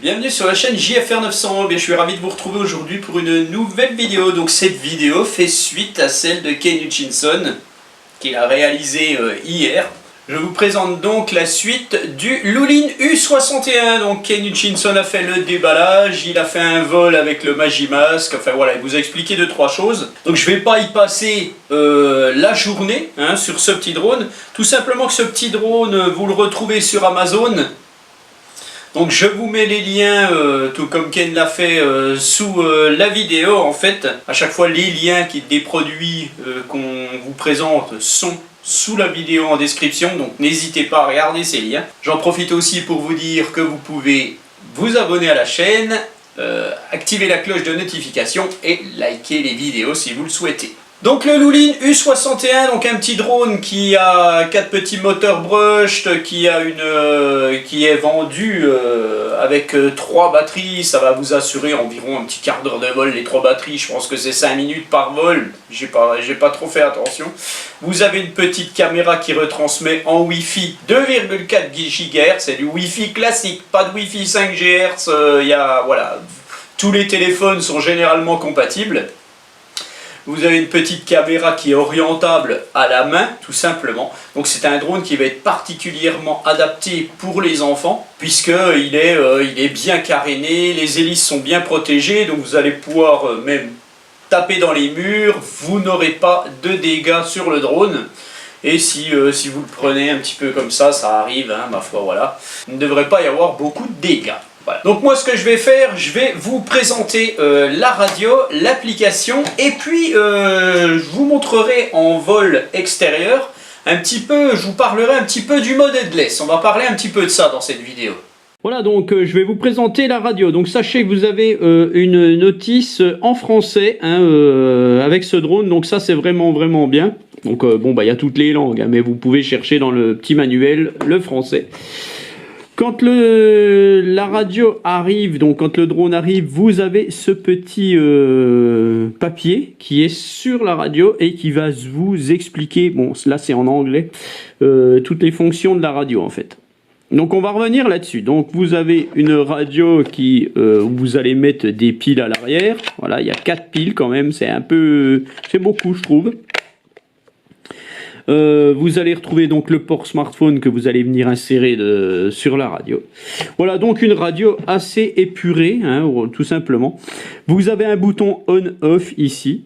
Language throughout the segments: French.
Bienvenue sur la chaîne JFR 900. Je suis ravi de vous retrouver aujourd'hui pour une nouvelle vidéo. Donc cette vidéo fait suite à celle de Ken Hutchinson qu'il a réalisée hier. Je vous présente donc la suite du Lulin U61. Donc Ken Hutchinson a fait le déballage, il a fait un vol avec le Magimask, enfin voilà, il vous a expliqué 2-3 choses. Donc je vais pas y passer la journée sur ce petit drone. Tout simplement que ce petit drone, vous le retrouvez sur Amazon. Donc je vous mets les liens, tout comme Ken l'a fait, sous la vidéo en fait. À chaque fois les liens des produits qu'on vous présente sont sous la vidéo en description, donc n'hésitez pas à regarder ces liens. J'en profite aussi pour vous dire que vous pouvez vous abonner à la chaîne, activer la cloche de notification et liker les vidéos si vous le souhaitez. Donc le Lulin U61, donc un petit drone qui a 4 petits moteurs brushed, qui est vendu avec 3 batteries. Ça va vous assurer environ un petit quart d'heure de vol, les 3 batteries. Je pense que c'est 5 minutes par vol, j'ai pas trop fait attention. Vous avez une petite caméra qui retransmet en Wi-Fi 2,4 GHz, c'est du Wi-Fi classique, pas de Wi-Fi 5 GHz. Voilà, tous les téléphones sont généralement compatibles. Vous avez une petite caméra qui est orientable à la main, tout simplement. Donc c'est un drone qui va être particulièrement adapté pour les enfants, puisqu'il est bien caréné, les hélices sont bien protégées, donc vous allez pouvoir même taper dans les murs, vous n'aurez pas de dégâts sur le drone. Et si vous le prenez un petit peu comme ça, ça arrive, ma foi, voilà. Il ne devrait pas y avoir beaucoup de dégâts. Voilà. Donc moi ce que je vais faire, je vais vous présenter la radio, l'application, et puis je vous montrerai en vol extérieur un petit peu, je vous parlerai un petit peu du mode headless. On va parler un petit peu de ça dans cette vidéo. Voilà, donc je vais vous présenter la radio. Donc sachez que vous avez une notice en français avec ce drone, donc ça c'est vraiment bien. Donc bon, il y a toutes les langues, mais vous pouvez chercher dans le petit manuel le français. Quand la radio arrive, donc quand le drone arrive, vous avez ce petit papier qui est sur la radio et qui va vous expliquer, bon là c'est en anglais, toutes les fonctions de la radio en fait. Donc on va revenir là-dessus. Donc vous avez une radio qui, vous allez mettre des piles à l'arrière. Voilà, il y a 4 piles quand même, c'est beaucoup je trouve. Vous allez retrouver donc le port smartphone que vous allez venir insérer sur la radio. Voilà, donc une radio assez épurée, tout simplement. Vous avez un bouton on-off ici.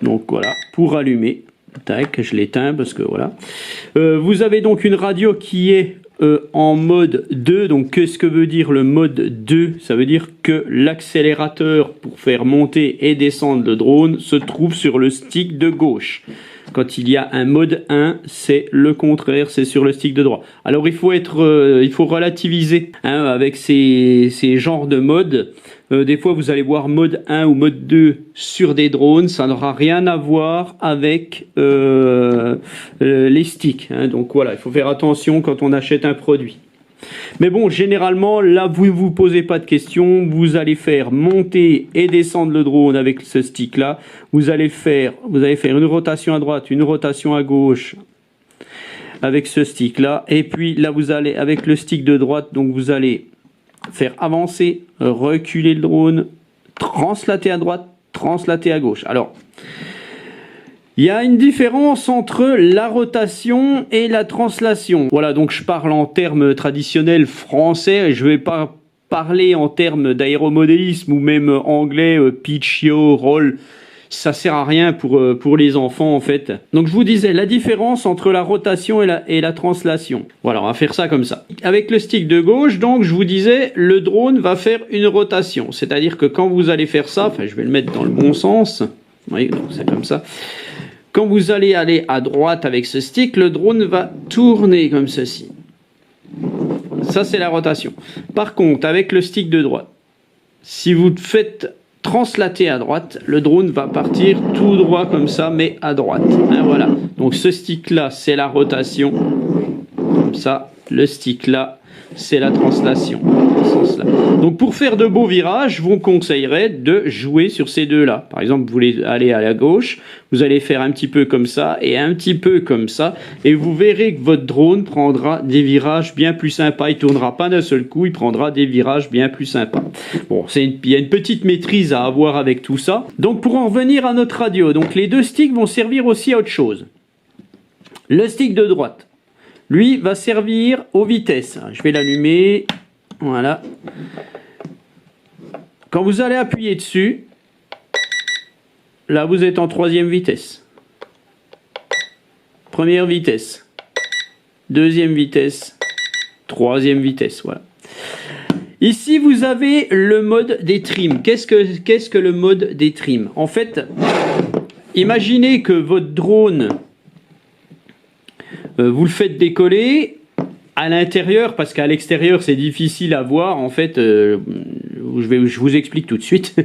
Donc voilà, pour allumer. Tac, je l'éteins parce que voilà. Vous avez donc une radio qui est en mode 2. Donc qu'est-ce que veut dire le mode 2? Ça veut dire que l'accélérateur pour faire monter et descendre le drone se trouve sur le stick de gauche. Quand il y a un mode 1, c'est le contraire, c'est sur le stick de droit. Alors il faut relativiser avec ces genres de modes. Des fois vous allez voir mode 1 ou mode 2 sur des drones, ça n'aura rien à voir avec les sticks. Donc voilà, il faut faire attention quand on achète un produit. Mais bon, généralement, là, vous ne vous posez pas de questions. Vous allez faire monter et descendre le drone avec ce stick-là. Vous allez faire une rotation à droite, une rotation à gauche avec ce stick-là. Et puis là, vous allez, avec le stick de droite, donc vous allez faire avancer, reculer le drone, translater à droite, translater à gauche. Alors, il y a une différence entre la rotation et la translation. Voilà, donc je parle en termes traditionnels français. Je ne vais pas parler en termes d'aéromodélisme ou même anglais, pitch, yaw, roll. Ça sert à rien pour les enfants en fait. Donc je vous disais la différence entre la rotation et la translation. Voilà, on va faire ça comme ça. Avec le stick de gauche, donc je vous disais, le drone va faire une rotation. C'est-à-dire que quand vous allez faire ça, enfin je vais le mettre dans le bon sens. Oui, donc c'est comme ça. Quand vous allez aller à droite avec ce stick, le drone va tourner comme ceci. Ça, c'est la rotation. Par contre, avec le stick de droite, si vous faites translater à droite, le drone va partir tout droit comme ça, mais à droite. Voilà. Donc ce stick-là, c'est la rotation. Comme ça, le stick-là, c'est la translation. ce sens-là. Donc pour faire de beaux virages, je vous conseillerais de jouer sur ces deux-là. Par exemple, vous voulez aller à la gauche, vous allez faire un petit peu comme ça et un petit peu comme ça, et vous verrez que votre drone prendra des virages bien plus sympas. Il tournera pas d'un seul coup, il prendra des virages bien plus sympas. Bon, il y a une petite maîtrise à avoir avec tout ça. Donc pour en revenir à notre radio, donc les deux sticks vont servir aussi à autre chose. Le stick de droite, lui, va servir aux vitesses. Je vais l'allumer. Voilà. Quand vous allez appuyer dessus, là, vous êtes en 3e vitesse. Première vitesse. 2e vitesse. 3e vitesse. Voilà. Ici, vous avez le mode des trims. Qu'est-ce que le mode des trims? En fait, imaginez que votre drone, vous le faites décoller à l'intérieur, parce qu'à l'extérieur c'est difficile à voir en fait. Je vous explique tout de suite.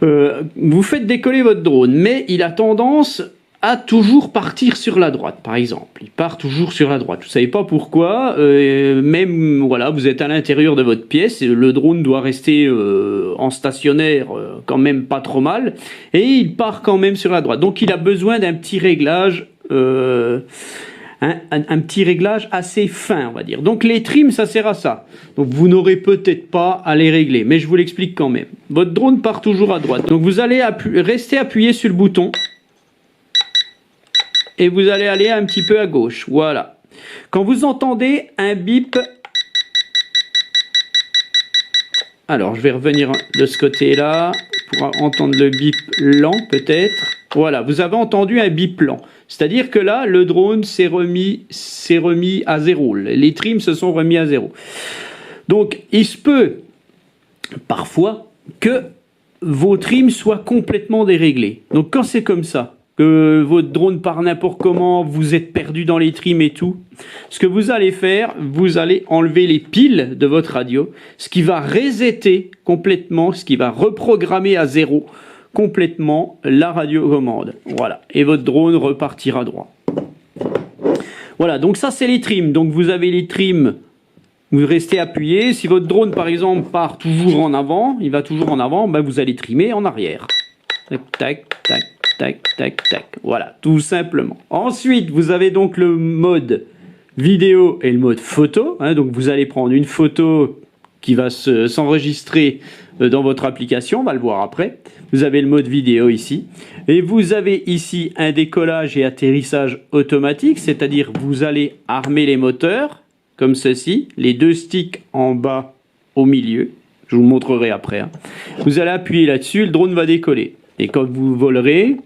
Vous faites décoller votre drone, mais il a tendance à toujours partir sur la droite, par exemple. Il part toujours sur la droite. Vous ne savez pas pourquoi. Même voilà, vous êtes à l'intérieur de votre pièce, et le drone doit rester en stationnaire quand même pas trop mal, et il part quand même sur la droite. Donc il a besoin d'un petit réglage. Un petit réglage assez fin, on va dire. Donc les trims, ça sert à ça. Donc vous n'aurez peut-être pas à les régler, mais je vous l'explique quand même. Votre drone part toujours à droite. Donc vous allez rester appuyé sur le bouton et vous allez aller un petit peu à gauche. Voilà. Quand vous entendez un bip, alors je vais revenir de ce côté-là pour entendre le bip lent peut-être. Voilà, vous avez entendu un bip lent. C'est-à-dire que là, le drone s'est remis à zéro. Les trims se sont remis à zéro. Donc, il se peut, parfois, que vos trims soient complètement déréglés. Donc, quand c'est comme ça, que votre drone part n'importe comment, vous êtes perdu dans les trims et tout, ce que vous allez faire, vous allez enlever les piles de votre radio, ce qui va resetter complètement, ce qui va reprogrammer à zéro complètement la radiocommande. Voilà. Et votre drone repartira droit. Voilà. Donc ça, c'est les trims. Donc vous avez les trims. Vous restez appuyé. Si votre drone, par exemple, part toujours en avant, il va toujours en avant, ben vous allez trimer en arrière. Tac, tac, tac, tac, tac, tac. Voilà. Tout simplement. Ensuite, vous avez donc le mode vidéo et le mode photo. Donc vous allez prendre une photo qui va s'enregistrer dans votre application, on va le voir après. Vous avez le mode vidéo ici. Et vous avez ici un décollage et atterrissage automatique, c'est-à-dire vous allez armer les moteurs, comme ceci, les deux sticks en bas au milieu. Je vous le montrerai après. Vous allez appuyer là-dessus, le drone va décoller. Et quand vous volerez,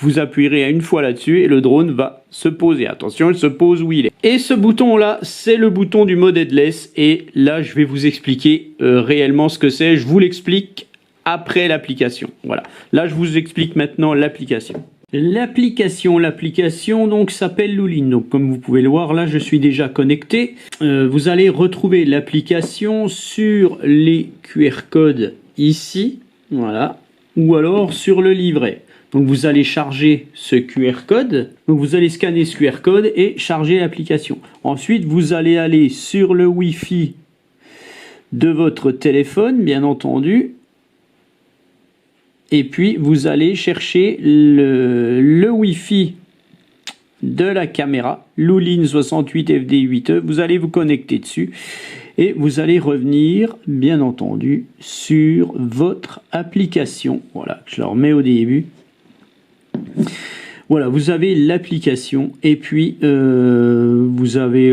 vous appuierez une fois là-dessus et le drone va se poser. Attention, il se pose où il est. Et ce bouton-là, c'est le bouton du mode headless. Et là, je vais vous expliquer réellement ce que c'est. Je vous l'explique après l'application. Voilà. Là, je vous explique maintenant l'application. L'application donc s'appelle Luline. Donc, comme vous pouvez le voir, là, je suis déjà connecté. Vous allez retrouver l'application sur les QR codes ici. Voilà. Ou alors sur le livret. Donc vous allez charger ce QR code, donc vous allez scanner ce QR code et charger l'application. Ensuite vous allez aller sur le Wi-Fi de votre téléphone, bien entendu, et puis vous allez chercher le Wi-Fi de la caméra, Luline 68 FD8E, vous allez vous connecter dessus et vous allez revenir, bien entendu, sur votre application. Voilà, je la remets au début. Voilà, vous avez l'application et puis vous avez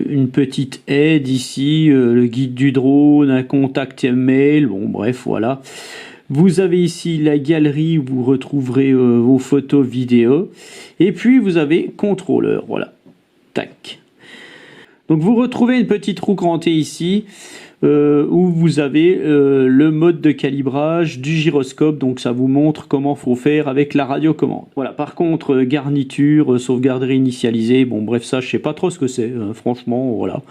une petite aide ici, le guide du drone, un contact mail, bon bref, voilà. Vous avez ici la galerie où vous retrouverez vos photos vidéo et puis vous avez contrôleur, voilà, tac. Donc vous retrouvez une petite roue crantée ici où vous avez le mode de calibrage du gyroscope, donc ça vous montre comment faut faire avec la radiocommande. Voilà, par contre garniture, sauvegarderie initialisée, bon bref ça je sais pas trop ce que c'est, franchement voilà.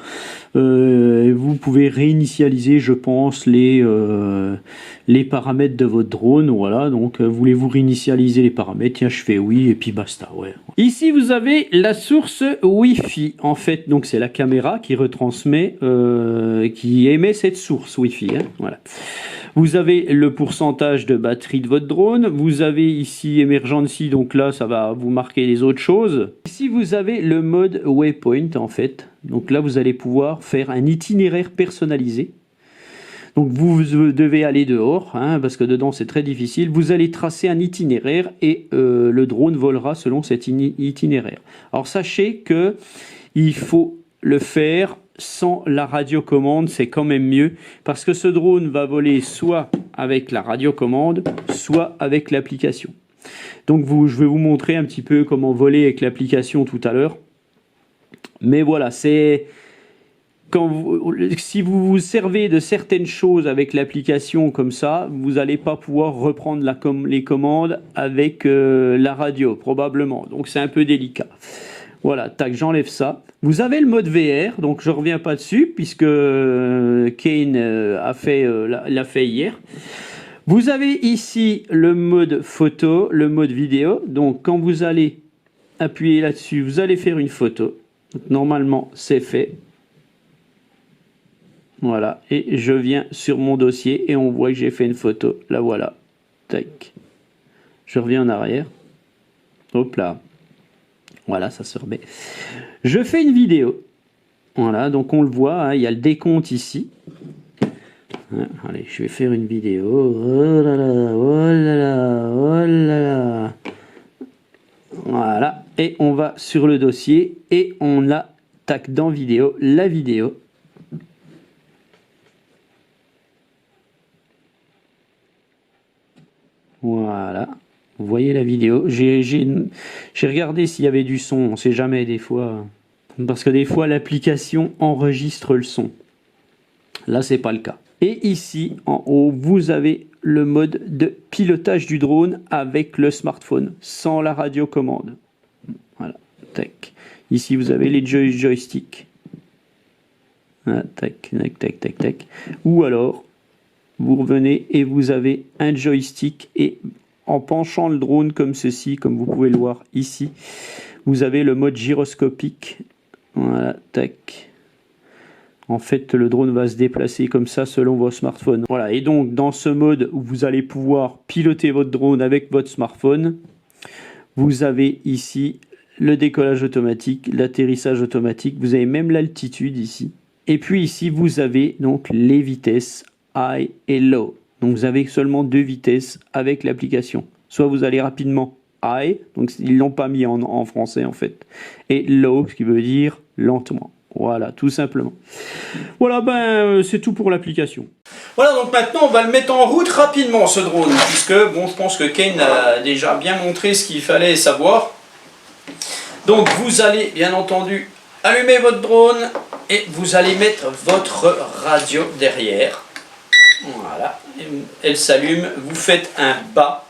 Vous pouvez réinitialiser je pense les paramètres de votre drone, voilà, donc voulez-vous réinitialiser les paramètres, tiens je fais oui et puis basta, ouais. Ici vous avez la source Wi-Fi en fait, donc c'est la caméra qui retransmet, qui est émet cette source Wi-Fi. Hein, voilà. Vous avez le pourcentage de batterie de votre drone. Vous avez ici Emergency, donc là, ça va vous marquer les autres choses. Ici, vous avez le mode Waypoint, en fait. Donc là, vous allez pouvoir faire un itinéraire personnalisé. Donc vous devez aller dehors, hein, parce que dedans c'est très difficile. Vous allez tracer un itinéraire et le drone volera selon cet itinéraire. Alors sachez que il faut le faire sans la radiocommande, c'est quand même mieux, parce que ce drone va voler soit avec la radiocommande, soit avec l'application. Donc je vais vous montrer un petit peu comment voler avec l'application tout à l'heure. Mais voilà, c'est... si vous vous servez de certaines choses avec l'application comme ça, vous n'allez pas pouvoir reprendre les commandes avec la radio, probablement. Donc c'est un peu délicat. Voilà, tac, j'enlève ça. Vous avez le mode VR, donc je ne reviens pas dessus, puisque Kane l'a fait hier. Vous avez ici le mode photo, le mode vidéo. Donc quand vous allez appuyer là-dessus, vous allez faire une photo. Donc, normalement, c'est fait. Voilà, et je viens sur mon dossier et on voit que j'ai fait une photo. La voilà. Tac. Je reviens en arrière. Hop là. Voilà, ça se remet. Je fais une vidéo. Voilà, donc on le voit, hein, il y a le décompte ici. Allez, je vais faire une vidéo. Oh là là, oh là là, oh là là. Voilà, et on va sur le dossier et on attaque dans vidéo, la vidéo. Voilà, vous voyez la vidéo. J'ai regardé s'il y avait du son, on ne sait jamais des fois. Parce que des fois l'application enregistre le son. Là, c'est pas le cas. Et ici, en haut, vous avez le mode de pilotage du drone avec le smartphone, sans la radiocommande. Voilà, tac. Ici, vous avez les joysticks. Voilà, tac, tac, tac, tac, tac. Ou alors, vous revenez et vous avez un joystick et en penchant le drone comme ceci, comme vous pouvez le voir ici, vous avez le mode gyroscopique. Voilà, tac. En fait, le drone va se déplacer comme ça selon vos smartphones. Voilà, et donc dans ce mode où vous allez pouvoir piloter votre drone avec votre smartphone, vous avez ici le décollage automatique, l'atterrissage automatique, vous avez même l'altitude ici. Et puis ici, vous avez donc les vitesses high et low. Donc vous avez seulement 2 vitesses avec l'application. Soit vous allez rapidement high, donc ils l'ont pas mis en français en fait, et low, ce qui veut dire lentement. Voilà, tout simplement. Voilà, c'est tout pour l'application. Voilà, donc maintenant on va le mettre en route rapidement ce drone, puisque bon, je pense que Kane a déjà bien montré ce qu'il fallait savoir. Donc vous allez bien entendu allumer votre drone et vous allez mettre votre radio derrière. Voilà, elle s'allume, vous faites un bas,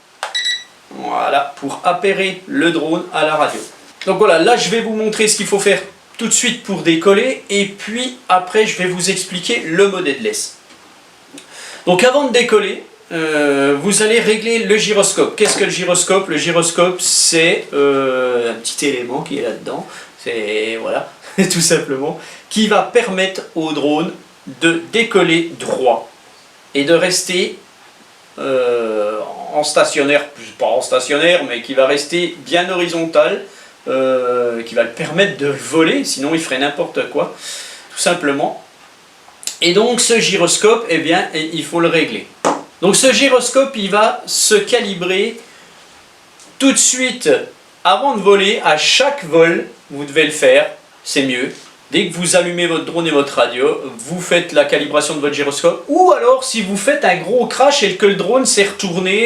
voilà, pour appairer le drone à la radio. Donc voilà, là je vais vous montrer ce qu'il faut faire tout de suite pour décoller, et puis après je vais vous expliquer le mode headless. Donc avant de décoller, vous allez régler le gyroscope. Qu'est-ce que le gyroscope? Le gyroscope, c'est un petit élément qui est là-dedans, c'est voilà, tout simplement, qui va permettre au drone de décoller droit et de rester en stationnaire, pas en stationnaire, mais qui va rester bien horizontal, qui va le permettre de voler, sinon il ferait n'importe quoi, tout simplement. Et donc ce gyroscope, eh bien, il faut le régler. Donc ce gyroscope, il va se calibrer tout de suite avant de voler. À chaque vol, vous devez le faire, c'est mieux. Dès que vous allumez votre drone et votre radio, vous faites la calibration de votre gyroscope. Ou alors si vous faites un gros crash et que le drone s'est retourné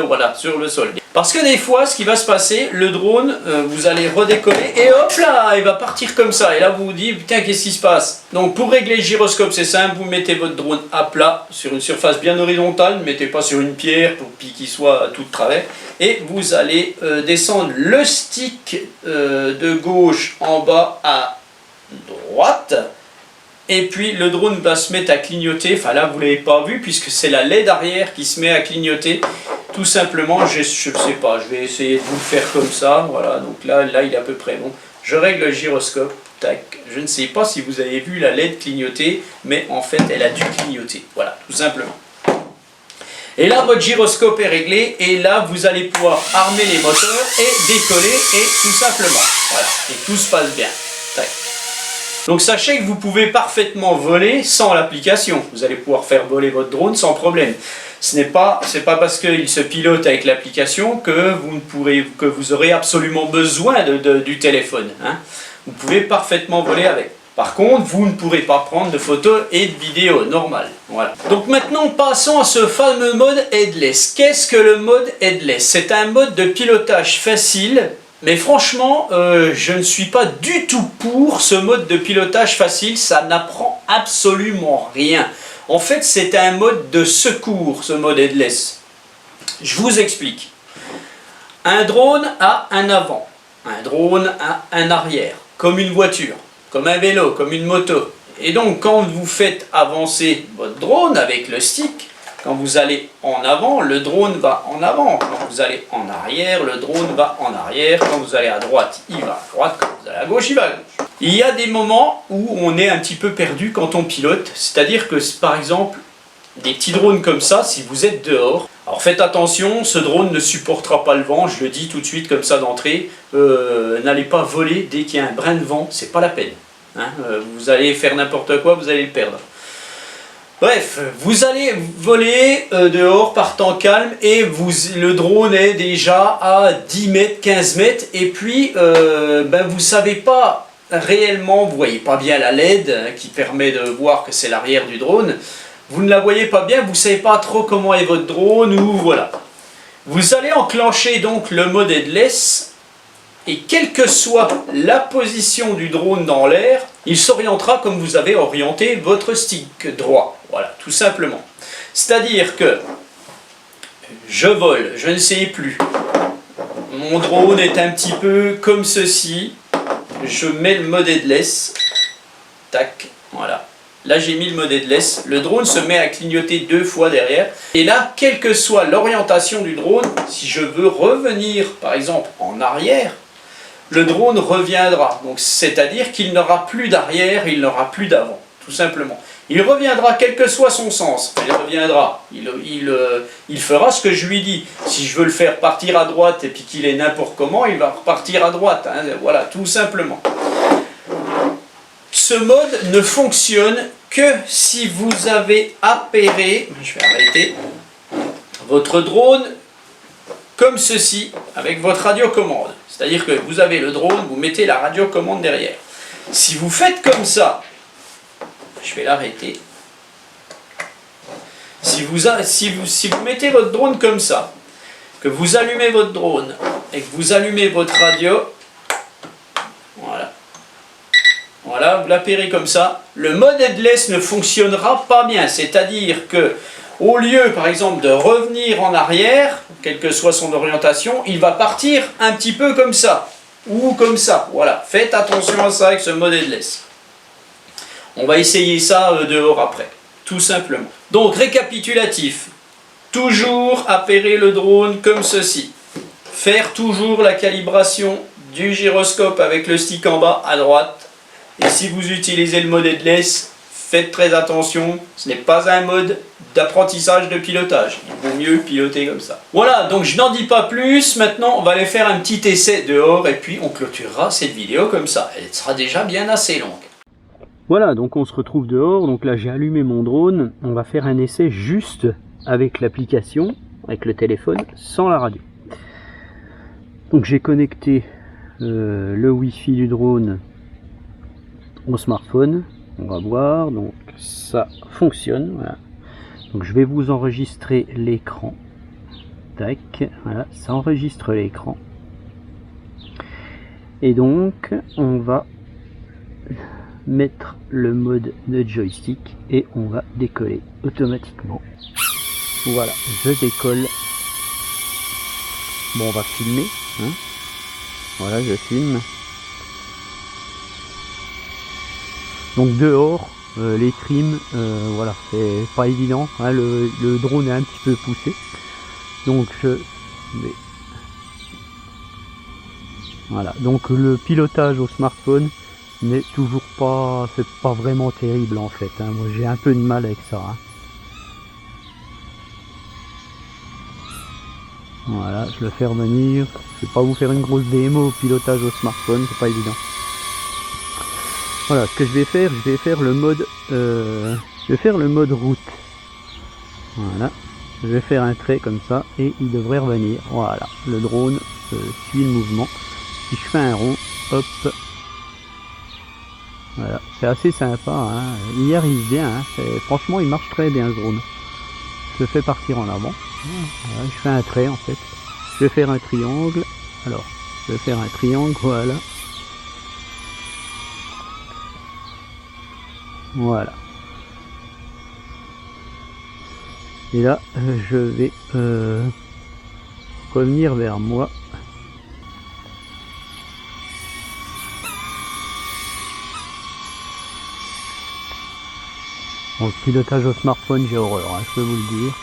voilà, sur le sol. Parce que des fois, ce qui va se passer, le drone, vous allez redécoller et hop là, il va partir comme ça. Et là, vous vous dites, putain, qu'est-ce qui se passe? Donc pour régler le gyroscope, c'est simple, vous mettez votre drone à plat, sur une surface bien horizontale, ne mettez pas sur une pierre pour qu'il soit tout de travers. Et vous allez descendre le stick de gauche en bas à droite, et puis le drone va se mettre à clignoter. Enfin là vous l'avez pas vu puisque c'est la LED arrière qui se met à clignoter tout simplement. Je sais pas, je vais essayer de vous le faire comme ça. Voilà, donc là il est à peu près bon. je règle le gyroscope, tac, je ne sais pas si vous avez vu la LED clignoter, mais en fait elle a dû clignoter, voilà, tout simplement. Et là votre gyroscope est réglé, et là vous allez pouvoir armer les moteurs et décoller, et tout simplement, voilà, et tout se passe bien, tac. Donc sachez que vous pouvez parfaitement voler sans l'application, vous allez pouvoir faire voler votre drone sans problème. C'est pas parce qu'il se pilote avec l'application que vous aurez absolument besoin du téléphone. Hein. Vous pouvez parfaitement voler avec. Par contre, vous ne pourrez pas prendre de photos et de vidéos, normal. Voilà. Donc maintenant, passons à ce fameux mode headless. Qu'est-ce que le mode headless? C'est un mode de pilotage facile, mais franchement, je ne suis pas du tout pour ce mode de pilotage facile, ça n'apprend absolument rien. En fait, c'est un mode de secours, ce mode headless. Je vous explique. Un drone a un avant, un drone a un arrière, comme une voiture, comme un vélo, comme une moto. Et donc, quand vous faites avancer votre drone avec le stick, quand vous allez en avant, le drone va en avant. Quand vous allez en arrière, le drone va en arrière. Quand vous allez à droite, il va à droite. Quand vous allez à gauche, il va à gauche. Il y a des moments où on est un petit peu perdu quand on pilote. C'est-à-dire que, par exemple, des petits drones comme ça, si vous êtes dehors, alors faites attention, ce drone ne supportera pas le vent. Je le dis tout de suite comme ça d'entrée. N'allez pas voler dès qu'il y a un brin de vent, c'est pas la peine. Hein, vous allez faire n'importe quoi, vous allez le perdre. Bref, vous allez voler dehors par temps calme et le drone est déjà à 10 mètres, 15 mètres et puis vous ne savez pas réellement, vous ne voyez pas bien la LED qui permet de voir que c'est l'arrière du drone, vous ne la voyez pas bien, vous ne savez pas trop comment est votre drone ou voilà. Vous allez enclencher donc le mode headless et quelle que soit la position du drone dans l'air, il s'orientera comme vous avez orienté votre stick droit. Voilà, tout simplement. C'est-à-dire que je vole, je ne sais plus. Mon drone est un petit peu comme ceci. Je mets le mode headless. Tac, voilà. Là, j'ai mis le mode headless. Le drone se met à clignoter 2 fois derrière. Et là, quelle que soit l'orientation du drone, si je veux revenir, par exemple, en arrière, le drone reviendra. Donc, c'est-à-dire qu'il n'aura plus d'arrière, il n'aura plus d'avant, tout simplement. Il reviendra quel que soit son sens. Il reviendra. Il fera ce que je lui dis. Si je veux le faire partir à droite et puis qu'il est n'importe comment, il va repartir à droite. Hein. Voilà, tout simplement. Ce mode ne fonctionne que si vous avez appairé, je vais arrêter, votre drone comme ceci, avec votre radiocommande. C'est-à-dire que vous avez le drone, vous mettez la radiocommande derrière. Si vous faites comme ça, je vais l'arrêter. Si vous mettez votre drone comme ça, que vous allumez votre drone et que vous allumez votre radio, voilà. Voilà, vous l'appairez comme ça. Le mode headless ne fonctionnera pas bien. C'est-à-dire que au lieu, par exemple, de revenir en arrière, quelle que soit son orientation, il va partir un petit peu comme ça. Ou comme ça. Voilà. Faites attention à ça avec ce mode headless. On va essayer ça dehors après. Tout simplement. Donc, récapitulatif. Toujours appairer le drone comme ceci. Faire toujours la calibration du gyroscope avec le stick en bas à droite. Et si vous utilisez le mode headless, faites très attention, ce n'est pas un mode d'apprentissage de pilotage. Il vaut mieux piloter comme ça. Voilà, donc je n'en dis pas plus. Maintenant, on va aller faire un petit essai dehors et puis on clôturera cette vidéo comme ça. Elle sera déjà bien assez longue. Voilà, donc on se retrouve dehors. Donc là, j'ai allumé mon drone. On va faire un essai juste avec l'application, avec le téléphone, sans la radio. Donc j'ai connecté le Wi-Fi du drone au smartphone. On va voir, donc ça fonctionne. Voilà. Donc je vais vous enregistrer l'écran. Tac, voilà, ça enregistre l'écran. Et donc on va mettre le mode de joystick et on va décoller automatiquement. Voilà, je décolle. Bon, on va filmer. Hein. Voilà, je filme. Donc dehors, les trims, voilà, c'est pas évident. Hein, le drone est un petit peu poussé. Donc je vais Voilà, donc le pilotage au smartphone n'est toujours pas, c'est pas vraiment terrible en fait, hein. Moi j'ai un peu de mal avec ça, hein. Voilà, je le fais revenir. Je vais pas vous faire une grosse démo au pilotage au smartphone, c'est pas évident. Voilà, ce que je vais faire le mode route. Voilà, je vais faire un trait comme ça et il devrait revenir. Voilà, le drone suit le mouvement. Si je fais un rond, hop. Voilà, c'est assez sympa, hein. Il y arrive bien, hein. Franchement il marche très bien ce drone. Je le fais partir en avant. Voilà, je fais un trait en fait. Je vais faire un triangle. Alors, je vais faire un triangle, voilà. Voilà. Et là, je vais revenir vers moi. Bon, le pilotage au smartphone, j'ai horreur, hein, je peux vous le dire.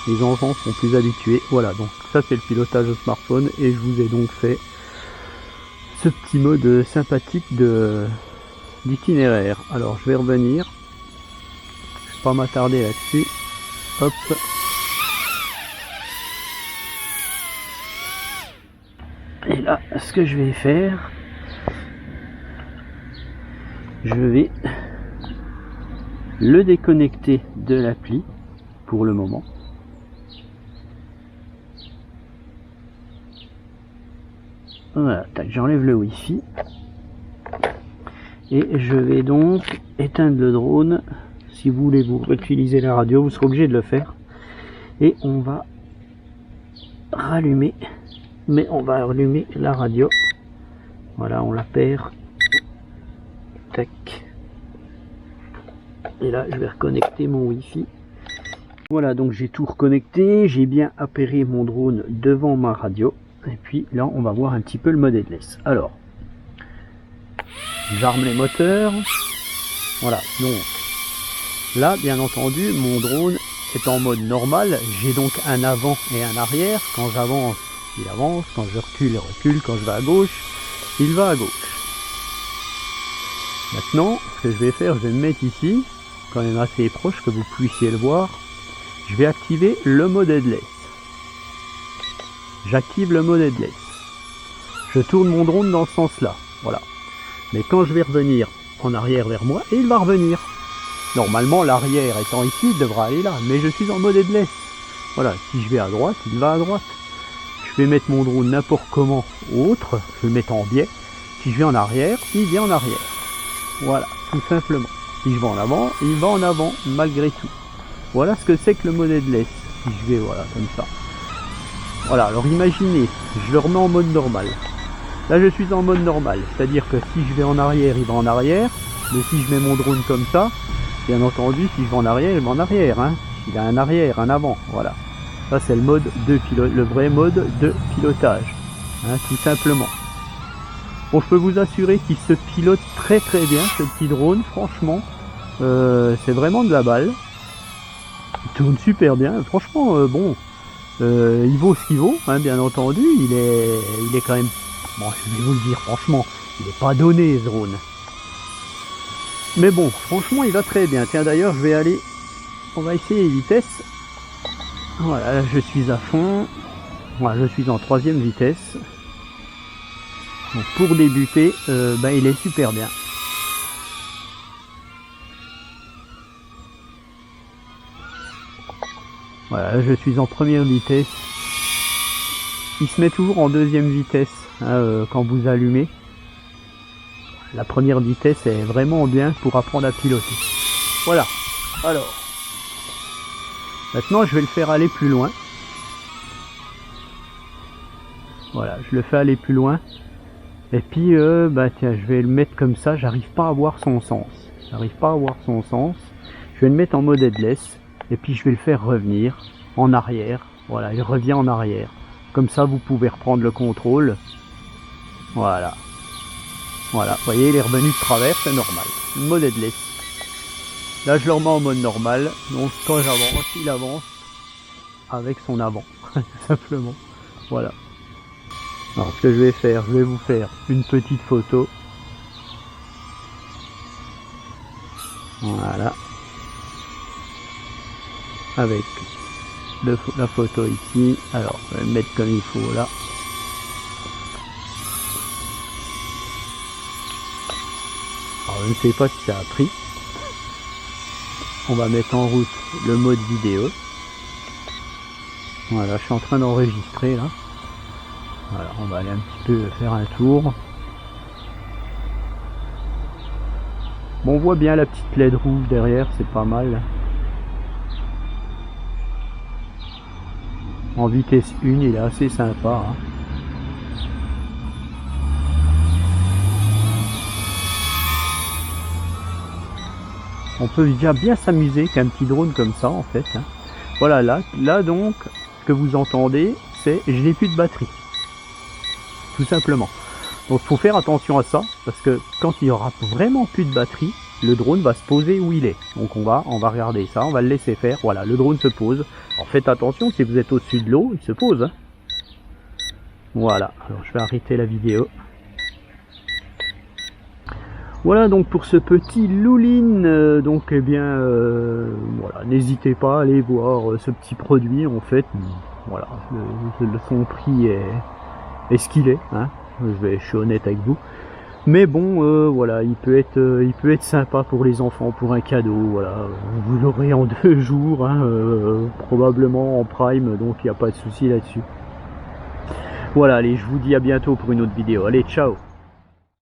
Les enfants sont plus habitués. Voilà, donc ça c'est le pilotage au smartphone et je vous ai donc fait ce petit mode sympathique d'itinéraire. Alors je vais revenir. Je vais pas m'attarder là-dessus. Hop. Et là, ce que je vais faire, je vais le déconnecter de l'appli pour le moment. Voilà, tac, j'enlève le wifi et je vais donc éteindre le drone. Si vous voulez vous utiliser la radio, vous serez obligé de le faire et on va rallumer, mais on va allumer la radio. Voilà, on la perd, tac, et là je vais reconnecter mon wifi. Voilà, donc j'ai tout reconnecté, j'ai bien appairé mon drone devant ma radio. Et puis là, on va voir un petit peu le mode headless. Alors, j'arme les moteurs. Voilà, donc là, bien entendu, mon drone est en mode normal. J'ai donc un avant et un arrière. Quand j'avance, il avance. Quand je recule, il recule. Quand je vais à gauche, il va à gauche. Maintenant, ce que je vais faire, je vais me mettre ici, quand même assez proche que vous puissiez le voir. Je vais activer le mode headless. J'active le mode headless. Je tourne mon drone dans ce sens-là. Voilà. Mais quand je vais revenir en arrière vers moi, il va revenir. Normalement, l'arrière étant ici, il devra aller là. Mais je suis en mode headless. Voilà. Si je vais à droite, il va à droite. Je vais mettre mon drone n'importe comment autre. Je vais le mettre en biais. Si je vais en arrière, il vient en arrière. Voilà. Tout simplement. Si je vais en avant, il va en avant, malgré tout. Voilà ce que c'est que le mode headless. Si je vais, voilà, comme ça. Voilà, alors imaginez, je le remets en mode normal. Là je suis en mode normal, c'est-à-dire que si je vais en arrière, il va en arrière. Mais si je mets mon drone comme ça, bien entendu, si je vais en arrière, il va en arrière, hein. Il a un arrière, un avant, voilà. Ça c'est le mode de pilote, le vrai mode de pilotage, hein, tout simplement. Bon, je peux vous assurer qu'il se pilote très très bien, ce petit drone, franchement. C'est vraiment de la balle. Il tourne super bien, franchement, bon. Il vaut ce qu'il vaut, hein, bien entendu. Il est quand même, bon, je vais vous le dire franchement, il n'est pas donné ce drone. Mais bon, franchement, il va très bien. Tiens, d'ailleurs, on va essayer les vitesses. Voilà, là, je suis à fond. Voilà, je suis en 3e vitesse. Donc, pour débuter, il est super bien. Voilà, je suis en 1re vitesse. Il se met toujours en 2e vitesse, hein, quand vous allumez. La 1re vitesse est vraiment bien pour apprendre à piloter. Voilà. Alors, maintenant je vais le faire aller plus loin. Voilà, je le fais aller plus loin. Et puis, tiens, je vais le mettre comme ça. J'arrive pas à voir son sens. Je vais le mettre en mode headless. Et puis je vais le faire revenir en arrière. Voilà, il revient en arrière. Comme ça, vous pouvez reprendre le contrôle. Voilà. Voilà, vous voyez, il est revenu de travers, c'est normal. Mode headless. Là, je le remets en mode normal. Donc, quand j'avance, il avance avec son avant. Tout simplement. Voilà. Alors ce que je vais faire, je vais vous faire une petite photo. Voilà. Avec la photo ici. Alors je vais le mettre comme il faut là. Alors je ne sais pas si ça a pris. On va mettre en route le mode vidéo. Voilà, je suis en train d'enregistrer là. Voilà, on va aller un petit peu faire un tour. Bon, on voit bien la petite LED rouge derrière, c'est pas mal. En vitesse 1, il est assez sympa. Hein. On peut déjà bien s'amuser qu'un petit drone comme ça en fait. Hein. Voilà, là donc, ce que vous entendez, c'est je n'ai plus de batterie. Tout simplement. Donc il faut faire attention à ça, parce que quand il y aura vraiment plus de batterie, le drone va se poser où il est. Donc on va regarder ça, on va le laisser faire. Voilà, le drone se pose. Alors faites attention, si vous êtes au-dessus de l'eau, il se pose. Hein. Voilà, alors je vais arrêter la vidéo. Voilà donc pour ce petit Lulin, donc eh bien voilà, n'hésitez pas à aller voir ce petit produit en fait. Voilà, son prix est ce qu'il est, hein. Je suis honnête avec vous. Mais bon, voilà, il peut être sympa pour les enfants, pour un cadeau. Voilà, vous l'aurez en 2 jours, hein, probablement en prime, donc il n'y a pas de souci là-dessus. Voilà, allez, je vous dis à bientôt pour une autre vidéo. Allez, ciao!